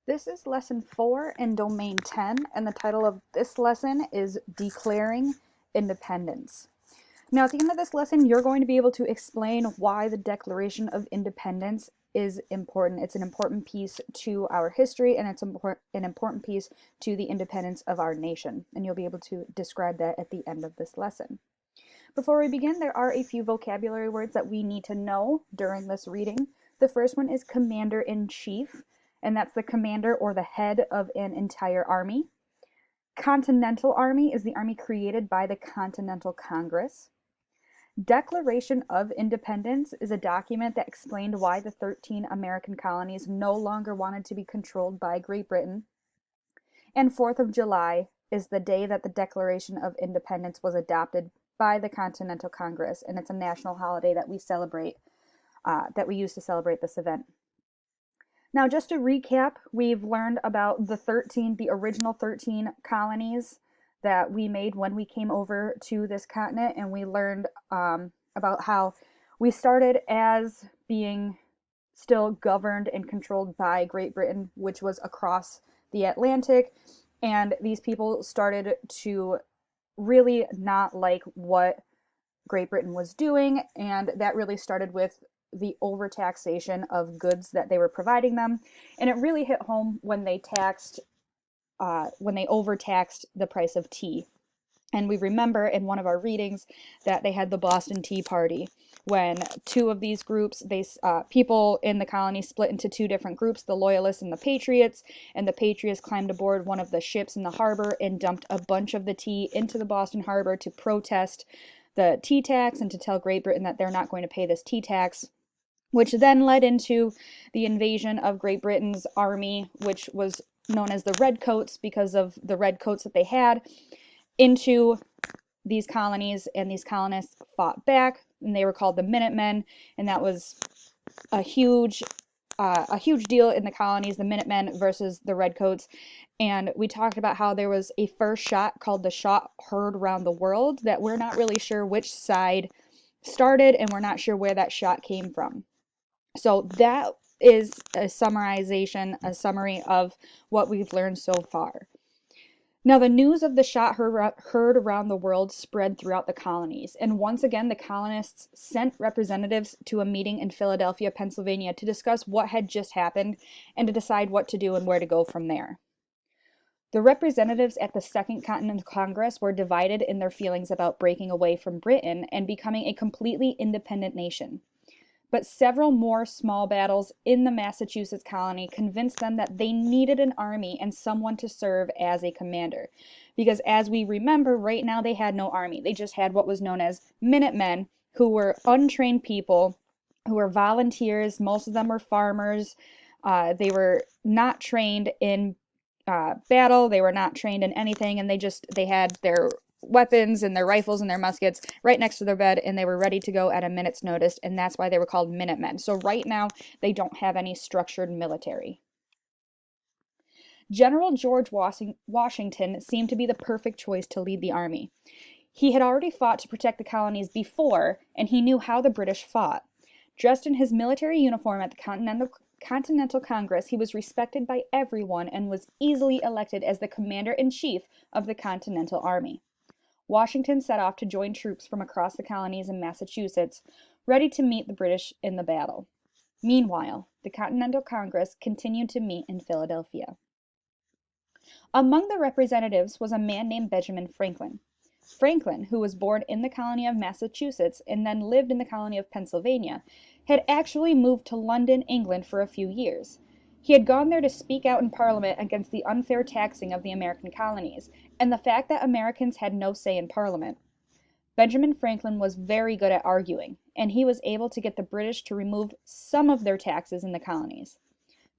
This is lesson 4 in domain 10, and the title of this lesson is Declaring Independence. Now, at the end of this lesson, you're going to be able to explain why the Declaration of Independence is important. It's an important piece to our history, and it's an important piece to the independence of our nation. And you'll be able to describe that at the end of this lesson. Before we begin, there are a few vocabulary words that we need to know during this reading. The first one is commander-in-chief, and that's the commander or the head of an entire army. Continental Army is the army created by the Continental Congress. Declaration of Independence is a document that explained why the 13 American colonies no longer wanted to be controlled by Great Britain. And 4th of July is the day that the Declaration of Independence was adopted by the Continental Congress, and it's a national holiday that we celebrate, that we use to celebrate this event. Now, just to recap, we've learned about the original 13 colonies that we made when we came over to this continent, and we learned about how we started as being still governed and controlled by Great Britain, which was across the Atlantic, and these people started to really not like what Great Britain was doing, and that really started with the overtaxation of goods that they were providing them, and it really hit home when they overtaxed the price of tea. And we remember in one of our readings that they had the Boston Tea Party, when two of these groups, people in the colony split into two different groups, the Loyalists and the Patriots, and the Patriots climbed aboard one of the ships in the harbor and dumped a bunch of the tea into the Boston Harbor to protest the tea tax and to tell Great Britain that they're not going to pay this tea tax, which then led into the invasion of Great Britain's army, which was known as the Redcoats because of the red coats that they had, into these colonies, and these colonists fought back, and they were called the Minutemen, and that was a huge deal in the colonies, the Minutemen versus the Redcoats. And we talked about how there was a first shot called the shot heard around the world that we're not really sure which side started, and we're not sure where that shot came from. So that is a summary of what we've learned so far. Now, the news of the shot heard around the world spread throughout the colonies, and once again, the colonists sent representatives to a meeting in Philadelphia, Pennsylvania, to discuss what had just happened and to decide what to do and where to go from there. The representatives at the Second Continental Congress were divided in their feelings about breaking away from Britain and becoming a completely independent nation. But several more small battles in the Massachusetts colony convinced them that they needed an army and someone to serve as a commander. Because as we remember, right now they had no army. They just had what was known as Minutemen, who were untrained people, who were volunteers. Most of them were farmers. They were not trained in battle. They were not trained in anything, and they had their weapons and their rifles and their muskets right next to their bed, and they were ready to go at a minute's notice, and that's why they were called Minutemen. So right now, they don't have any structured military. General George Washington seemed to be the perfect choice to lead the army. He had already fought to protect the colonies before, and he knew how the British fought. Dressed in his military uniform at the Continental Congress, he was respected by everyone and was easily elected as the commander-in-chief of the Continental Army. Washington set off to join troops from across the colonies in Massachusetts, ready to meet the British in the battle. Meanwhile, the Continental Congress continued to meet in Philadelphia. Among the representatives was a man named Benjamin Franklin. Franklin, who was born in the colony of Massachusetts and then lived in the colony of Pennsylvania, had actually moved to London, England for a few years. He had gone there to speak out in Parliament against the unfair taxing of the American colonies, and the fact that Americans had no say in Parliament. Benjamin Franklin was very good at arguing, and he was able to get the British to remove some of their taxes in the colonies.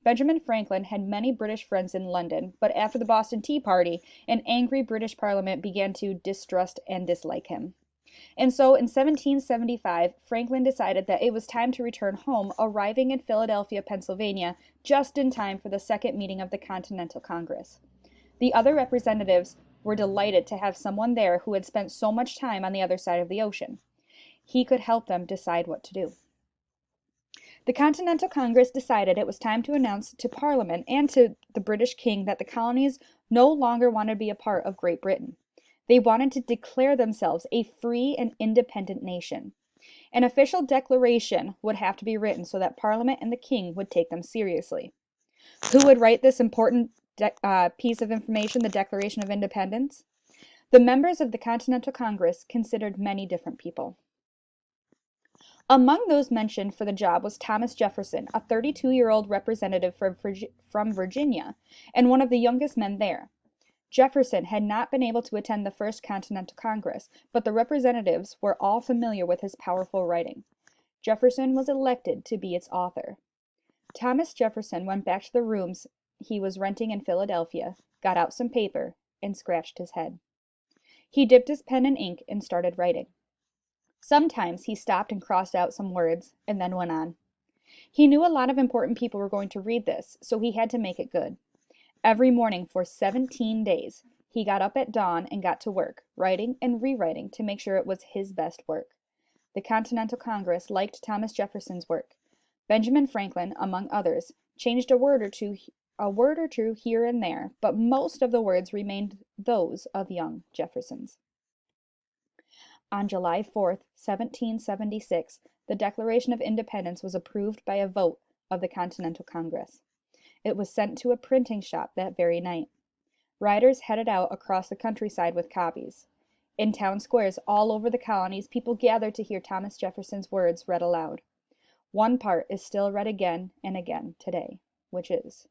Benjamin Franklin had many British friends in London, but after the Boston Tea Party, an angry British Parliament began to distrust and dislike him. And so in 1775, Franklin decided that it was time to return home, arriving in Philadelphia, Pennsylvania, just in time for the second meeting of the Continental Congress. The other representatives were delighted to have someone there who had spent so much time on the other side of the ocean. He could help them decide what to do. The Continental Congress decided it was time to announce to Parliament and to the British King that the colonies no longer wanted to be a part of Great Britain. They wanted to declare themselves a free and independent nation. An official declaration would have to be written so that Parliament and the King would take them seriously. Who would write this important piece of information, the Declaration of Independence? The members of the Continental Congress considered many different people. Among those mentioned for the job was Thomas Jefferson, a 32-year-old representative from Virginia and one of the youngest men there. Jefferson had not been able to attend the First Continental Congress, but the representatives were all familiar with his powerful writing. Jefferson was elected to be its author. Thomas Jefferson went back to the rooms he was renting in Philadelphia, got out some paper, and scratched his head. He dipped his pen in ink and started writing. Sometimes he stopped and crossed out some words, and then went on. He knew a lot of important people were going to read this, so he had to make it good. Every morning for 17 days, he got up at dawn and got to work, writing and rewriting to make sure it was his best work. The Continental Congress liked Thomas Jefferson's work. Benjamin Franklin, among others, changed a word or two here and there, but most of the words remained those of young Jefferson's. On July 4, 1776, the Declaration of Independence was approved by a vote of the Continental Congress. It was sent to a printing shop that very night. Riders headed out across the countryside with copies. In town squares all over the colonies, people gathered to hear Thomas Jefferson's words read aloud. One part is still read again and again today, which is,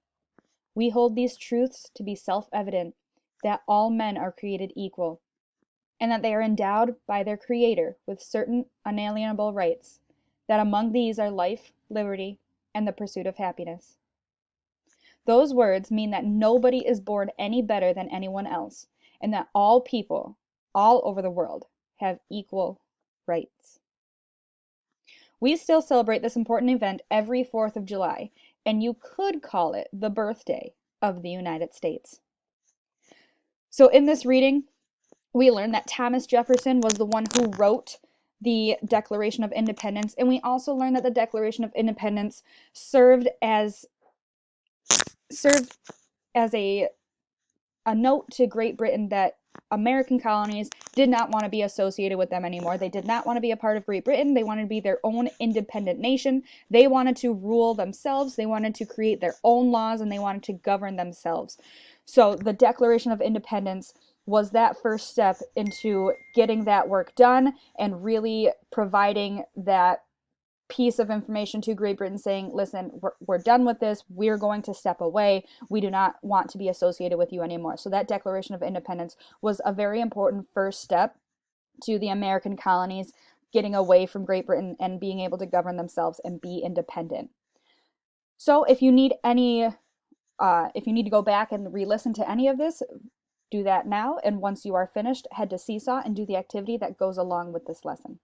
"We hold these truths to be self-evident, that all men are created equal, and that they are endowed by their Creator with certain unalienable rights, that among these are life, liberty, and the pursuit of happiness." Those words mean that nobody is born any better than anyone else, and that all people, all over the world, have equal rights. We still celebrate this important event every 4th of July, and you could call it the birthday of the United States. So in this reading, we learned that Thomas Jefferson was the one who wrote the Declaration of Independence, and we also learned that the Declaration of Independence served as a note to Great Britain that American colonies did not want to be associated with them anymore. They did not want to be a part of Great Britain. They wanted to be their own independent nation. They wanted to rule themselves. They wanted to create their own laws, and they wanted to govern themselves. So the Declaration of Independence was that first step into getting that work done and really providing that piece of information to Great Britain saying, listen, we're done with this. We're going to step away. We do not want to be associated with you anymore. So that Declaration of Independence was a very important first step to the American colonies getting away from Great Britain and being able to govern themselves and be independent. So if you need to go back and re-listen to any of this, do that now. And once you are finished, head to Seesaw and do the activity that goes along with this lesson.